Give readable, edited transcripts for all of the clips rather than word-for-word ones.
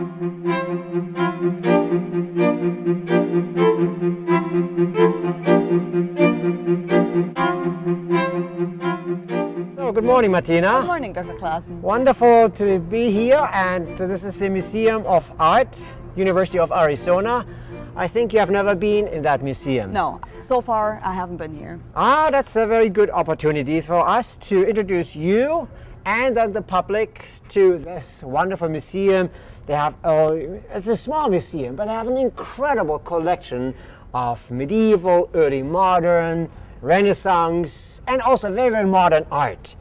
So, good morning, Martina. Good morning, Dr. Classen. Wonderful to be here, and this is the Museum of Art, University of Arizona. I think you have never been in that museum. No, so far I haven't been here. Ah, that's a very good opportunity for us to introduce you and then the public to this wonderful museum. They have, it's a small museum, but they have an incredible collection of medieval, early modern, Renaissance, and also very, very modern art.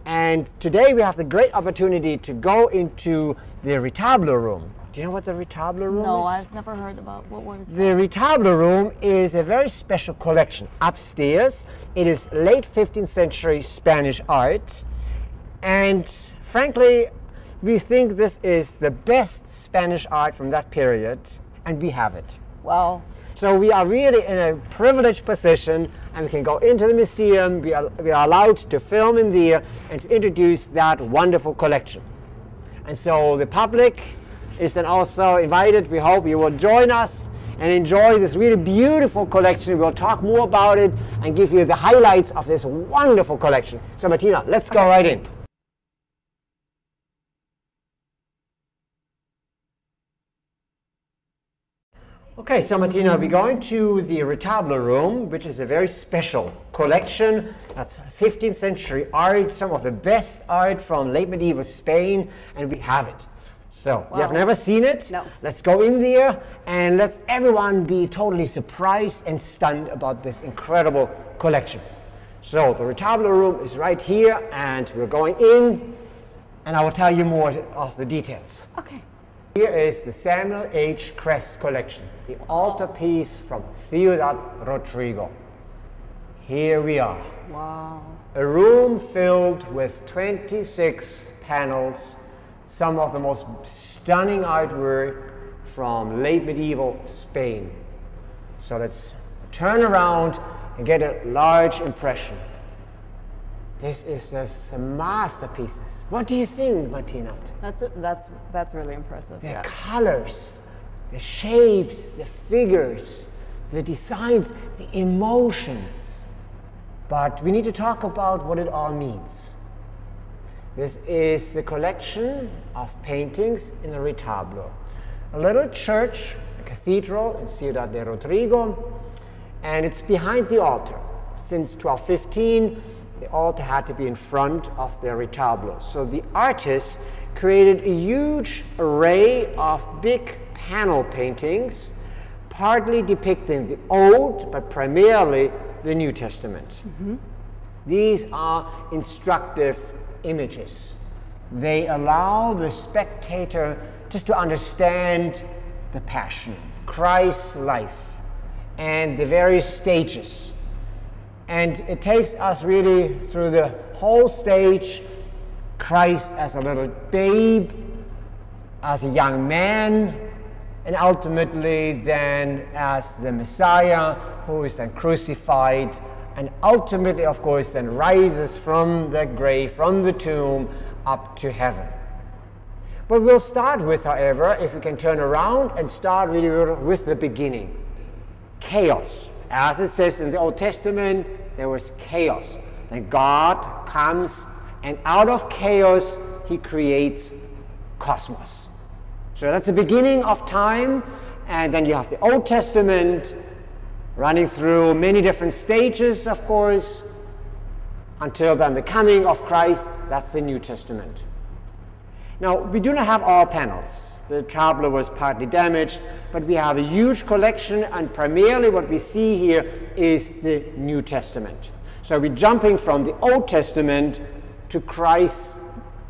And today we have the great opportunity to go into the Retablo room. Do you know what the Retablo room is? No, I've never heard about what is that? The Retablo room is a very special collection. Upstairs, it is late 15th century Spanish art. And frankly, we think this is the best Spanish art from that period, and we have it. Wow. So we are really in a privileged position, and we can go into the museum, we are allowed to film in there and to introduce that wonderful collection. And so the public is then also invited. We hope you will join us and enjoy this really beautiful collection. We'll talk more about it and give you the highlights of this wonderful collection. So Martina, let's go right in. Okay, so Martina, we're going to the Retablo room, which is a very special collection. That's 15th century art, some of the best art from late medieval Spain, and we have it. So, wow. You have never seen it? No. Let's go in there and let's everyone be totally surprised and stunned about this incredible collection. So, the Retablo room is right here, and we're going in, and I will tell you more of the details. Okay. Here is the Samuel H. Crest collection, the Altarpiece from Ciudad Rodrigo. Here we are. Wow. A room filled with 26 panels, some of the most stunning artwork from late medieval Spain. So let's turn around and get a large impression. This is just masterpieces. What do you think, Martina? That's really impressive. The colors, the shapes, the figures, the designs, the emotions. But we need to talk about what it all means. This is the collection of paintings in the Retablo. A little church, a cathedral in Ciudad Rodrigo, and it's behind the altar. Since 1215, the altar had to be in front of the Retablo. So the artists created a huge array of big panel paintings, partly depicting the Old, but primarily the New Testament. Mm-hmm. These are instructive images. They allow the spectator just to understand the Passion, Christ's life, and the various stages. And it takes us really through the whole stage, Christ as a little babe, as a young man, and ultimately then as the Messiah, who is then crucified, and ultimately, of course, then rises from the grave, from the tomb, up to heaven. But we'll start with, however, if we can turn around and start really with the beginning. Chaos. As it says in the Old Testament, there was chaos. Then God comes, and out of chaos, He creates cosmos. So that's the beginning of time, and then you have the Old Testament running through many different stages, of course, until then the coming of Christ. That's the New Testament. Now, we do not have all panels. The Retablo was partly damaged, but we have a huge collection, and primarily what we see here is the New Testament. So we're jumping from the Old Testament to Christ's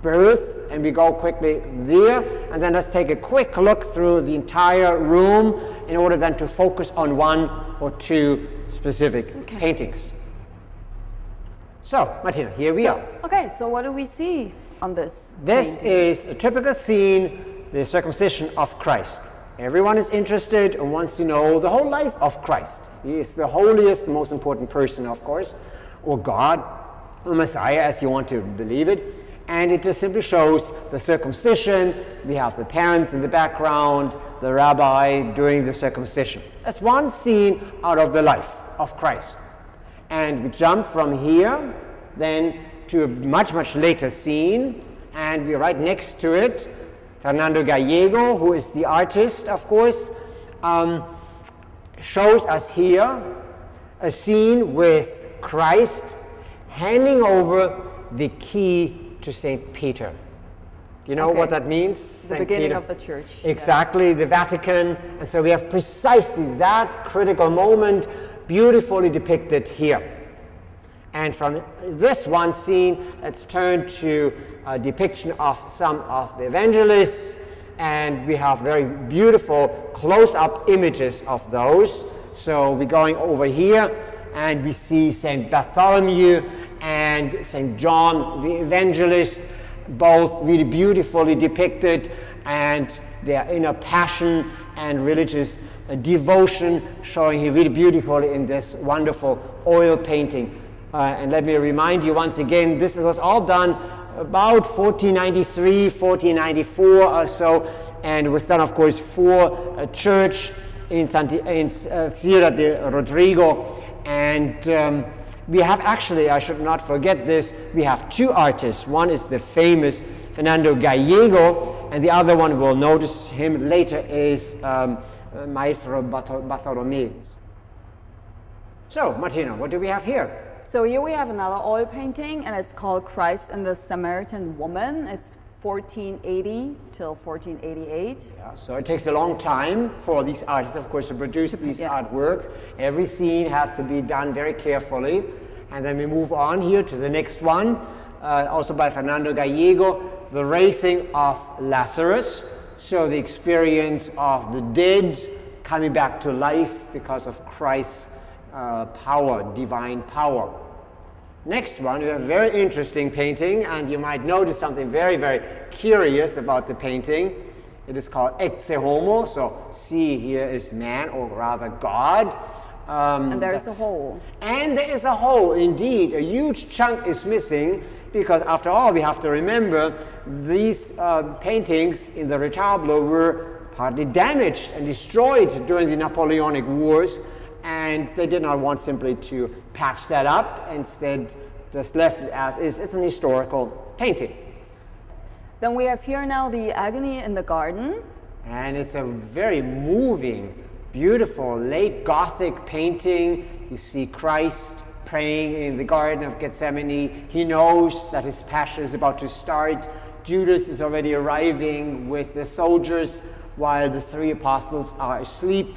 birth, and we go quickly there, and then let's take a quick look through the entire room in order then to focus on one or two specific paintings. So, Martina, here we are. Okay, so what do we see on this This painting? is a typical scene, the circumcision of Christ. Everyone is interested and wants to know the whole life of Christ. He is the holiest, the most important person, of course, or God, or Messiah, as you want to believe it. and it just simply shows the circumcision. We have the parents in the background, the rabbi doing the circumcision. That's one scene out of the life of Christ. And we jump from here then to a much, much later scene, and we're right next to it. Fernando Gallego, who is the artist, of course, shows us here a scene with Christ handing over the key to St. Peter. Do you know what that means? The beginning of the church. Exactly, yes. The Vatican. And so we have precisely that critical moment beautifully depicted here. And from this one scene, let's turn to a depiction of some of the evangelists, and we have very beautiful close-up images of those. So we're going over here, and we see St. Bartholomew and St. John the Evangelist, both really beautifully depicted, and their inner passion and religious devotion showing here really beautifully in this wonderful oil painting. And let me remind you once again, this was all done about 1493, 1494 or so, and it was done, of course, for a church in Ciudad Rodrigo. And we have actually, I should not forget this, we have two artists. One is the famous Fernando Gallego, and the other one, we'll notice him later, is Maestro Bartolomé. So, Martina, what do we have here? So here we have another oil painting, and it's called Christ and the Samaritan Woman. It's 1480 till 1488. Yeah, so it takes a long time for these artists, of course, to produce these artworks. Every scene has to be done very carefully. And then we move on here to the next one, also by Fernando Gallego, the raising of Lazarus. So the experience of the dead coming back to life because of Christ's power, divine power. Next one, we have a very interesting painting, and you might notice something very, very curious about the painting. It is called Ecce Homo, so see here is man, or rather God. And there is a hole. And there is a hole, indeed. A huge chunk is missing, because after all, we have to remember these paintings in the Retablo were partly damaged and destroyed during the Napoleonic Wars, and they did not want simply to patch that up, instead just left it as is. It's an historical painting. Then we have here now the Agony in the Garden. And it's a very moving, beautiful, late Gothic painting. You see Christ praying in the Garden of Gethsemane. He knows that his passion is about to start. Judas is already arriving with the soldiers while the three apostles are asleep.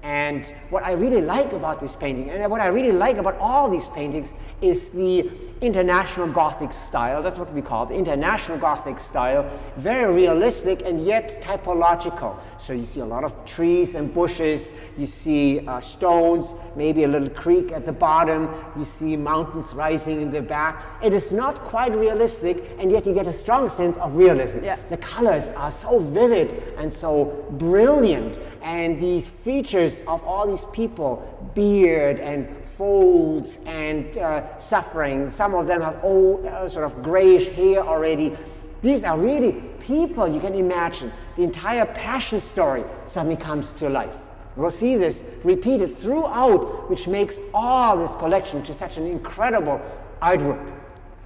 And what I really like about this painting, and what I really like about all these paintings, is the international Gothic style. That's what we call the international Gothic style. Very realistic and yet typological. So you see a lot of trees and bushes, you see stones, maybe a little creek at the bottom, you see mountains rising in the back. It is not quite realistic, and yet you get a strong sense of realism. Yeah. The colors are so vivid and so brilliant, and these features of all these people, beard and folds and suffering. Some of them have old, sort of grayish hair already. These are really people you can imagine. The entire passion story suddenly comes to life. We'll see this repeated throughout, which makes all this collection to such an incredible artwork.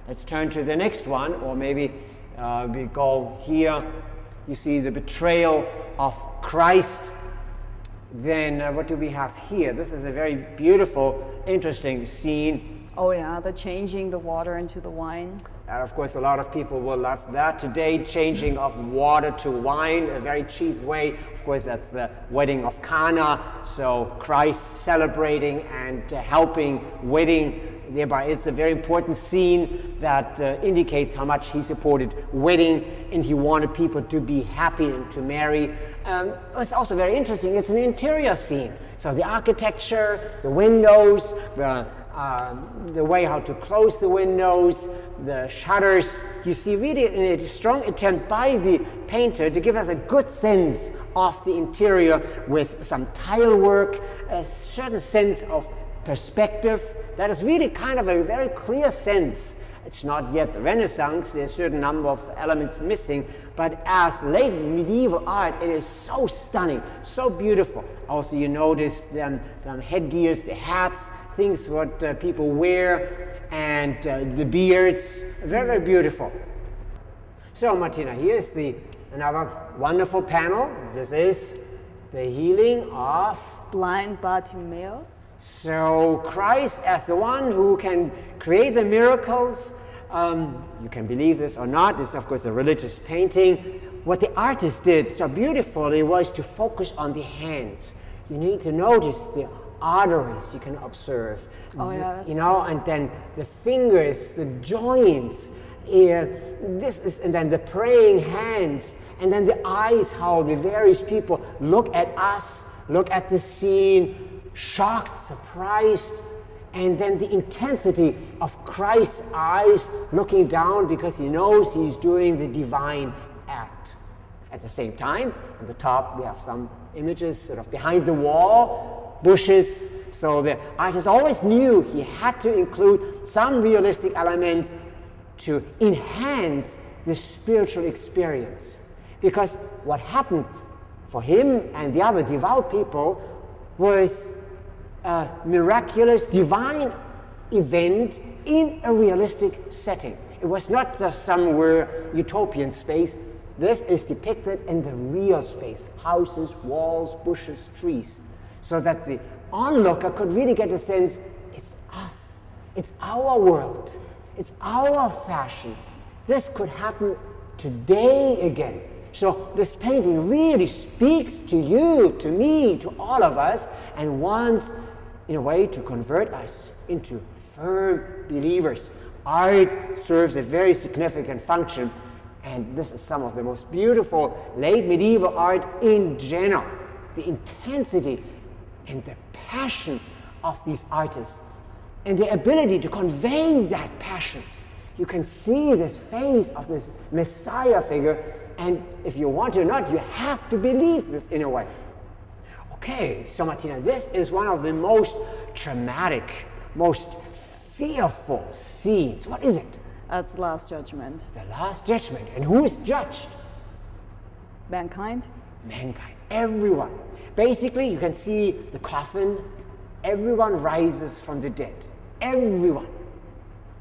Let's turn to the next one, or maybe we go here. You see the betrayal of Christ. Then what do we have here? This is a very beautiful, interesting scene. Oh yeah, the changing the water into the wine. And of course, a lot of people will love that today, changing of water to wine, a very cheap way. Of course, that's the Wedding of Cana. So Christ celebrating and helping wedding. Thereby, it's a very important scene that indicates how much he supported wedding, and he wanted people to be happy and to marry. It's also very interesting. It's an interior scene. So the architecture, the windows, the way how to close the windows, the shutters. You see really a strong attempt by the painter to give us a good sense of the interior with some tile work, a certain sense of perspective. That is really kind of a very clear sense It's not yet the Renaissance, there's a certain number of elements missing, but as late medieval art, it is so stunning, so beautiful. Also, you notice the headgears, the hats, things what people wear, and the beards, very, very beautiful. So, Martina, here's another wonderful panel. This is the healing of blind Bartimaeus. So Christ as the one who can create the miracles, you can believe this or not, this is of course a religious painting. What the artist did so beautifully was to focus on the hands. You need to notice the arteries you can observe. Oh yeah, that's and then the fingers, the joints, and then the praying hands, and then the eyes, how the various people look at us, look at the scene, shocked, surprised, and then the intensity of Christ's eyes looking down because he knows he's doing the divine act. At the same time, on the top we have some images sort of behind the wall, bushes, so the artist always knew he had to include some realistic elements to enhance the spiritual experience. Because what happened for him and the other devout people was a miraculous divine event in a realistic setting. It was not just somewhere utopian space. This is depicted in the real space, houses, walls, bushes, trees, so that the onlooker could really get a sense, it's us, it's our world, it's our fashion. This could happen today again. So this painting really speaks to you, to me, to all of us, and wants, in a way, to convert us into firm believers. Art serves a very significant function, and this is some of the most beautiful late medieval art in general. The intensity and the passion of these artists, and the ability to convey that passion. You can see this face of this Messiah figure, and if you want to or not, you have to believe this in a way. Okay, so Martina, this is one of the most traumatic, most fearful scenes. What is it? That's the Last Judgment. The Last Judgment. And who is judged? Mankind? Mankind. Everyone. Basically, you can see the coffin. Everyone rises from the dead. Everyone.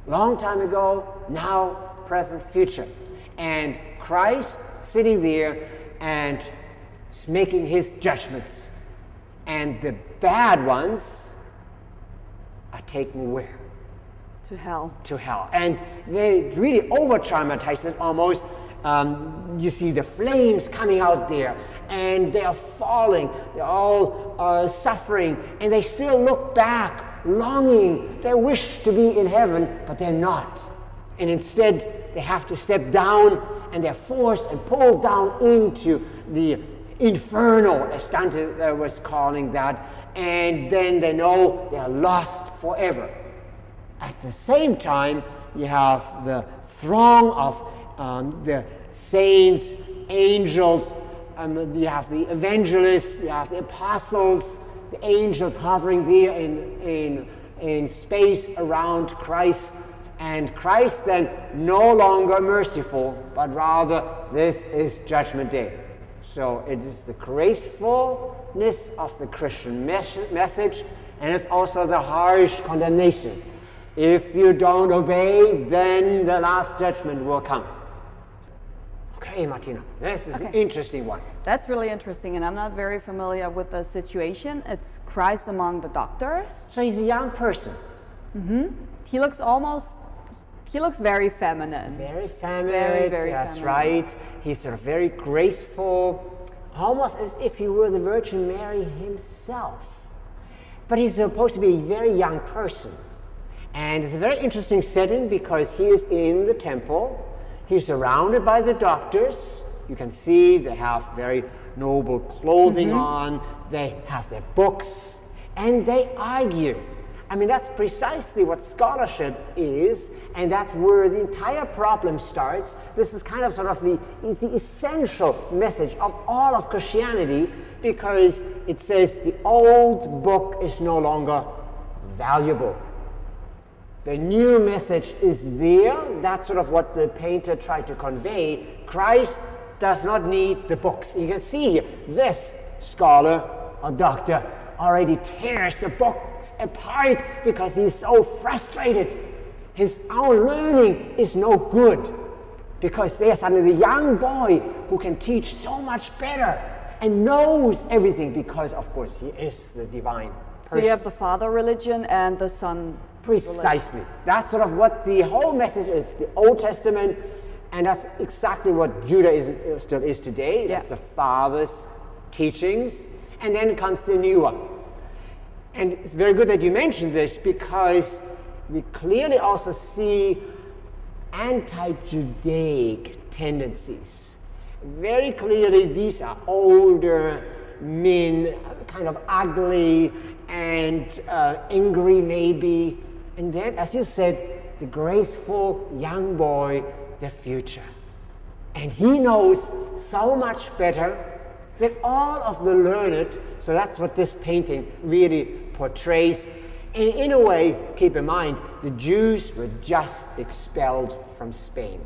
Long time ago, now, present, future. And Christ sitting there and making his judgments. And the bad ones are taken where? To hell. To hell. And they really over-traumatize it almost. You see the flames coming out there, and they are falling. They're all suffering, and they still look back, longing. They wish to be in heaven, but they're not. And instead, they have to step down, and they're forced and pulled down into the inferno, as Dante was calling that, and then they know they are lost forever. At the same time, you have the throng of the saints, angels, you have the evangelists, you have the apostles, the angels hovering there in space around Christ, and Christ then no longer merciful, but rather this is Judgment Day. So it is the gracefulness of the Christian message, and it's also the harsh condemnation. If you don't obey, then the Last Judgment will come. Okay, Martina, this is an interesting one. That's really interesting, and I'm not very familiar with the situation. It's Christ among the doctors. So he's a young person. Mm-hmm. He looks very feminine. Very feminine, very that's feminine. right. He's sort of very graceful, almost as if he were the Virgin Mary himself. But he's supposed to be a very young person. And it's a very interesting setting because he is in the temple. He's surrounded by the doctors. You can see they have very noble clothing on. They have their books. And they argue. I mean, that's precisely what scholarship is. And that's where the entire problem starts. This is kind of sort of the essential message of all of Christianity, because it says the old book is no longer valuable. The new message is there. That's sort of what the painter tried to convey. Christ does not need the books. You can see here, this scholar or doctor already tears the books apart because he's so frustrated. His own learning is no good because there's suddenly the young boy who can teach so much better and knows everything because, of course, he is the divine person. So you have the father religion and the son Precisely. religion. That's sort of what the whole message is, the Old Testament, and that's exactly what Judaism still is today. Yeah. That's the father's teachings, and then comes the new one. And it's very good that you mentioned this because we clearly also see anti-Judaic tendencies. Very clearly, these are older men, kind of ugly and angry maybe. And then, as you said, the graceful young boy, the future. And he knows so much better than all of the learned. So that's what this painting really portrays. And in a way, keep in mind, the Jews were just expelled from Spain.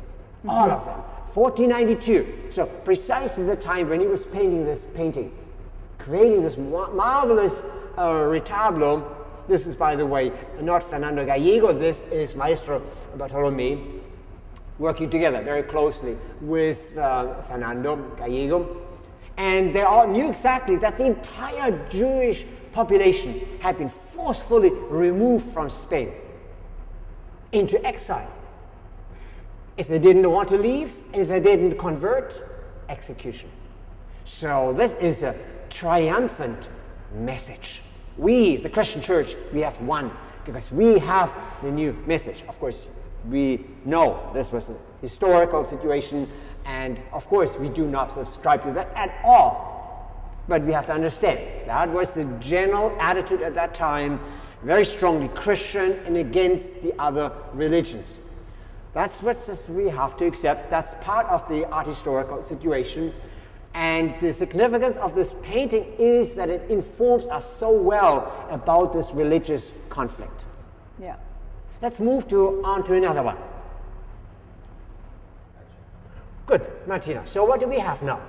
All of them. 1492. So precisely the time when he was painting this painting, creating this marvelous Retablo. This is, by the way, not Fernando Gallego. This is Maestro Bartolomé, working together very closely with Fernando Gallego. And they all knew exactly that the entire Jewish population had been forcefully removed from Spain into exile. If they didn't want to leave, if they didn't convert, execution. So this is a triumphant message. We, the Christian church, we have won because we have the new message. Of course, we know this was a historical situation, and of course we do not subscribe to that at all. But we have to understand that was the general attitude at that time, very strongly Christian and against the other religions. That's what we have to accept. That's part of the art historical situation. And the significance of this painting is that it informs us so well about this religious conflict. Yeah. Let's move on to another one. Good, Martina. So what do we have now?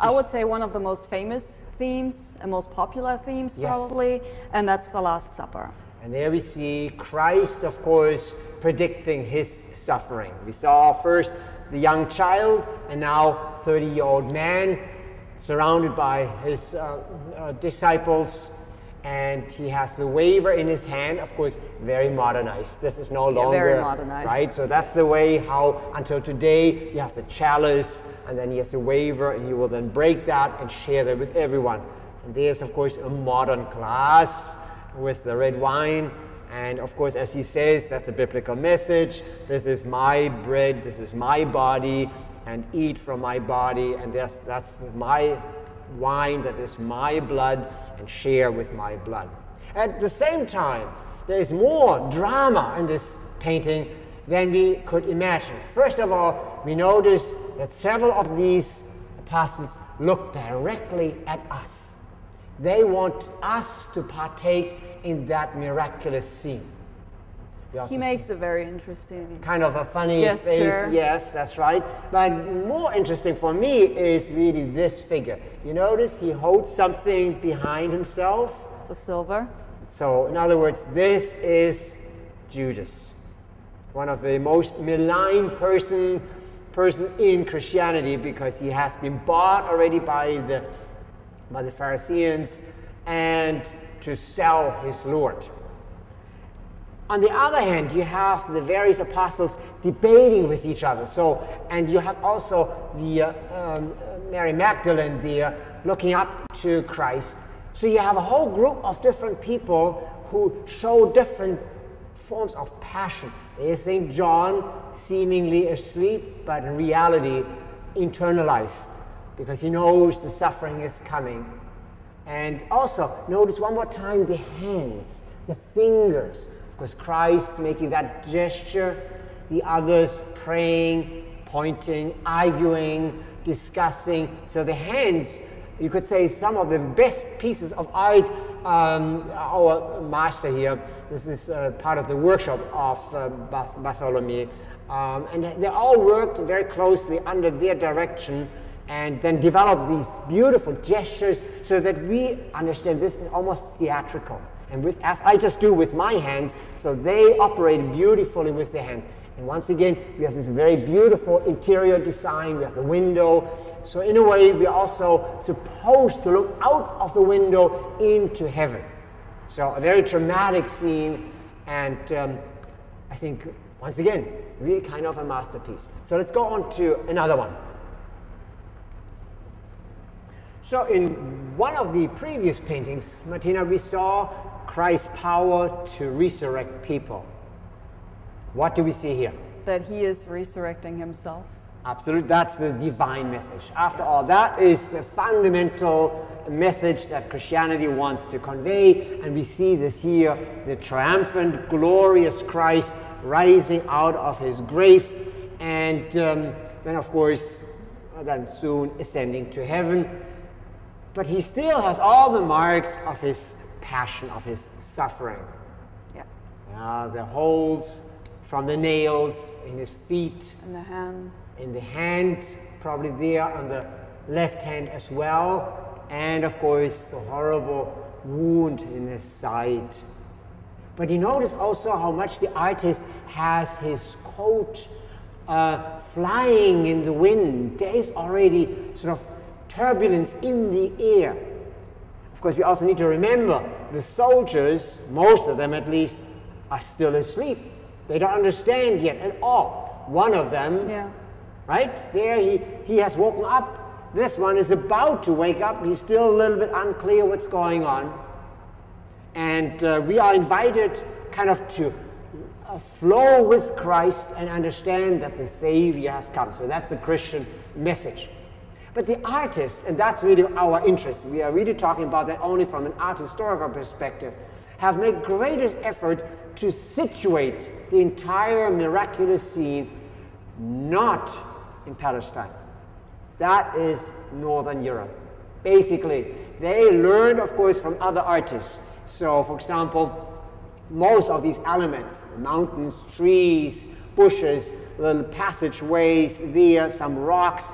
I would say one of the most famous themes and most popular themes, Yes. probably, and that's the Last Supper. And there we see Christ, of course, predicting his suffering. We saw first the young child, and now 30-year-old man surrounded by his disciples, and he has the wafer in his hand, of course, very modernized. This is no longer, very modernized. right? So that's the way how, until today, you have the chalice, and then he has the wafer, and he will then break that and share that with everyone. And there's, of course, a modern glass with the red wine. And of course, as he says, that's a biblical message. This is my bread, this is my body, and eat from my body. And that's my wine, that is my blood, and share with my blood. At the same time, there is more drama in this painting than we could imagine. First of all, we notice that several of these apostles look directly at us. They want us to partake in that miraculous scene. He makes a very interesting kind of a funny gesture. face. Yes, that's right. But more interesting for me is really this figure. You notice he holds something behind himself. The silver. So, in other words, this is Judas, one of the most maligned person in Christianity, because he has been bought already by the Pharisees and to sell his Lord. On the other hand, you have the various apostles debating with each other. So, and you have also the Mary Magdalene there looking up to Christ. So you have a whole group of different people who show different forms of passion. There's St. John, seemingly asleep, but in reality internalized, because he knows the suffering is coming. And also, notice one more time the hands, the fingers. Of course, Christ making that gesture, the others praying, pointing, arguing, discussing. So the hands you could say, some of the best pieces of art. Our master here, this is part of the workshop of Bartolomé, and they all worked very closely under their direction and then developed these beautiful gestures so that we understand this is almost theatrical. And as I just do with my hands, so they operate beautifully with their hands. And once again, we have this very beautiful interior design. We have the window. So in a way, we're also supposed to look out of the window into heaven. So a very dramatic scene, and I think, once again, really kind of a masterpiece. So let's go on to another one. So in one of the previous paintings, Martina, we saw Christ's power to resurrect people. What do we see here? That he is resurrecting himself. Absolutely, that's the divine message. After all, that is the fundamental message that Christianity wants to convey, and we see this here, the triumphant, glorious Christ rising out of his grave, and then of course, then soon ascending to heaven. But he still has all the marks of his passion, of his suffering. Yeah. The holes from the nails in his feet. In the hand. In the hand, probably there on the left hand as well. And of course, a horrible wound in his side. But you notice also how much the artist has his coat flying in the wind. There is already sort of turbulence in the air. Of course, we also need to remember the soldiers, most of them at least, are still asleep. They don't understand yet at all. One of them, right there, he has woken up. This one is about to wake up. He's still a little bit unclear what's going on. And we are invited kind of to flow with Christ and understand that the Savior has come. So that's the Christian message. But the artists, and that's really our interest, we are really talking about that only from an art historical perspective, have made greatest effort to situate the entire miraculous scene not in Palestine. That is Northern Europe. Basically, they learned, of course, from other artists. So, for example, most of these elements, mountains, trees, bushes, little passageways there, some rocks,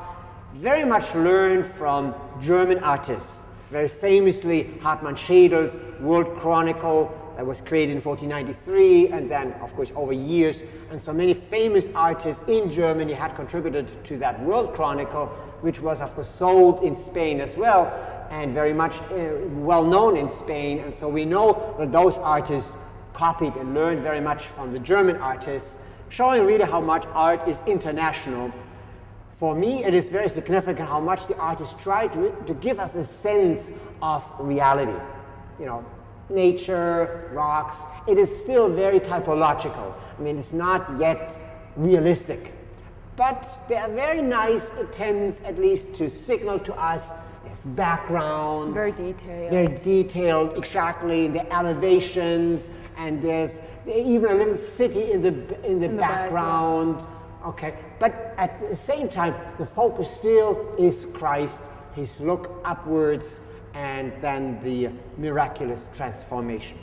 very much learned from German artists. Very famously, Hartmann Schädel's World Chronicle that was created in 1493, and then, of course, over years. And so many famous artists in Germany had contributed to that World Chronicle, which was, of course, sold in Spain as well, and very much well known in Spain. And so we know that those artists copied and learned very much from the German artists, showing really how much art is international. For me, it is very significant how much the artists try to give us a sense of reality. You know, nature, rocks, it is still very typological. I mean, it's not yet realistic. But there are very nice attempts, at least, to signal to us there's background. Very detailed. Very detailed, exactly, the elevations, and there's even a little city in the background. Okay, but at the same time, the focus still is Christ, his look upwards, and then the miraculous transformation.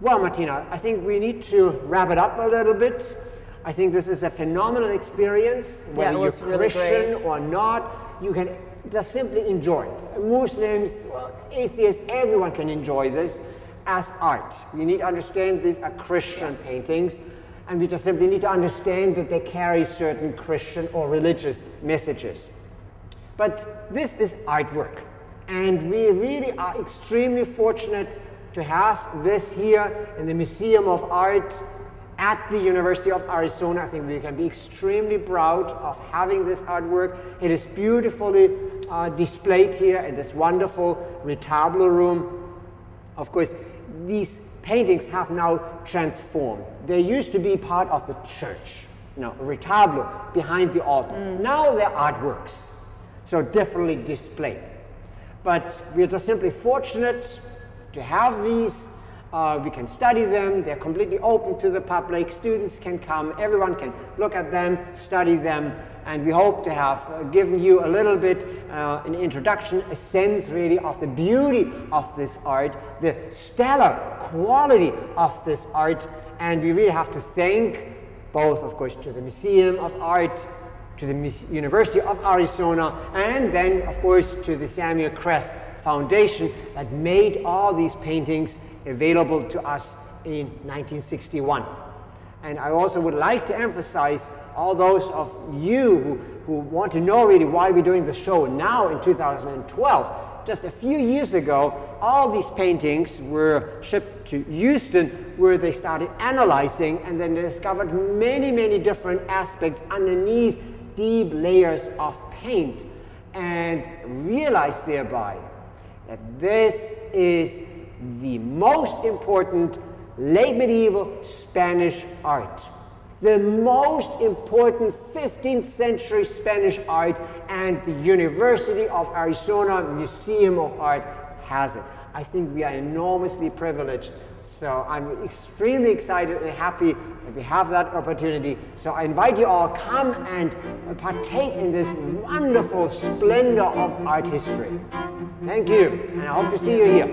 Well, Martina, I think we need to wrap it up a little bit. I think this is a phenomenal experience. Whether you're Christian or not, you can just simply enjoy it. Muslims, atheists, everyone can enjoy this as art. You need to understand these are Christian paintings. And we just simply need to understand that they carry certain Christian or religious messages. But this is artwork. And we really are extremely fortunate to have this here in the Museum of Art at the University of Arizona. I think we can be extremely proud of having this artwork. It is beautifully displayed here in this wonderful Retablo room. Of course, these paintings have now transformed. They used to be part of the church, you know, Retablo behind the altar. Now they're artworks, so differently displayed. But we're just simply fortunate to have these We can study them. They're completely open to the public. Students can come. Everyone can look at them, study them. And we hope to have given you a little bit an introduction, a sense really of the beauty of this art, the stellar quality of this art. And we really have to thank both, of course, to the Museum of Art, to the University of Arizona, and then, of course, to the Samuel Kress Foundation that made all these paintings available to us in 1961. And I also would like to emphasize all those of you who want to know really why we're doing the show now in 2012. Just a few years ago, all these paintings were shipped to Houston, where they started analyzing, and then they discovered many, many different aspects underneath deep layers of paint, and realized thereby that this is the most important late medieval Spanish art, the most important 15th century Spanish art, and the University of Arizona Museum of Art has it. I think we are enormously privileged, so I'm extremely excited and happy that we have that opportunity. So I invite you all, come and partake in this wonderful splendor of art history. Thank you, and I hope to see you here.